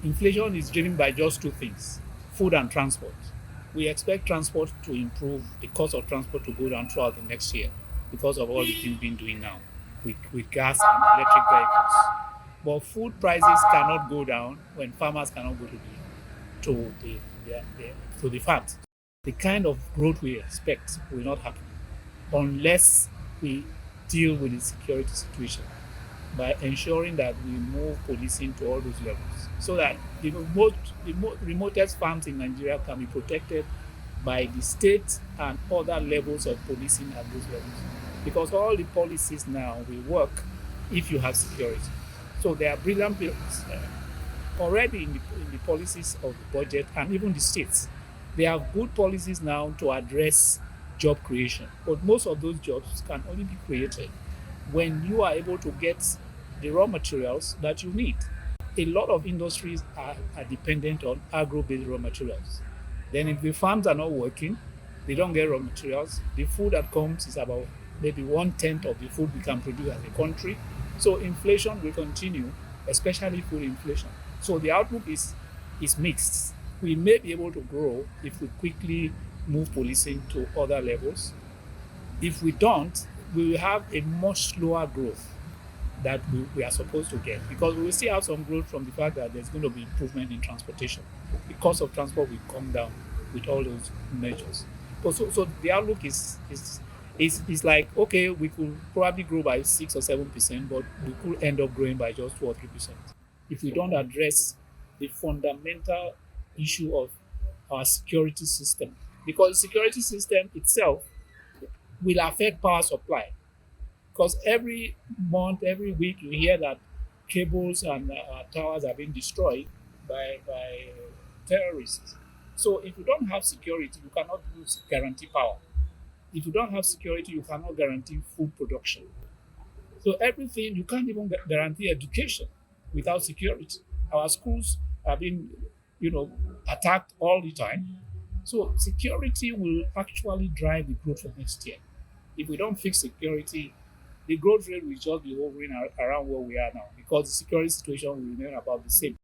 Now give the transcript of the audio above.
Inflation is driven by just two things: food and transport. We expect transport to improve, the cost of transport to go down throughout the next year because of all the things being doing now with gas and electric vehicles. But food prices cannot go down when farmers cannot go to the farms. The kind of growth we expect will not happen unless we deal with the security situation by ensuring that we move policing to all those levels so that the remotest farms in Nigeria can be protected by the state and other levels of policing at those levels. Because all the policies now will work if you have security. So there are brilliant bills already in the policies of the budget and even the states. They have good policies now to address job creation, but most of those jobs can only be created when you are able to get the raw materials that you need. A lot of industries are dependent on agro-based raw materials. Then if the farms are not working, they don't get raw materials. The food that comes is about maybe 1/10 of the food we can produce as a country. So inflation will continue, especially food inflation. So the outlook is mixed. We may be able to grow if we quickly move policing to other levels. If we don't, we will have a much slower growth that we are supposed to get, because we will still have some growth from the fact that there's going to be improvement in transportation. The cost of transport will come down with all those measures. But so the outlook is like, okay, we could probably grow by 6 or 7%, but we could end up growing by just 2 or 3% if we don't address the fundamental issue of our security system. Because the security system itself will affect power supply. Because every month, every week, you hear that cables and towers are being destroyed by terrorists. So if you don't have security, you cannot guarantee power. If you don't have security, you cannot guarantee food production. So everything, you can't even guarantee education without security. Our schools are being, you know, attacked all the time. So security will actually drive the growth for next year. If we don't fix security, the growth rate will just be hovering around where we are now, because the security situation will remain about the same.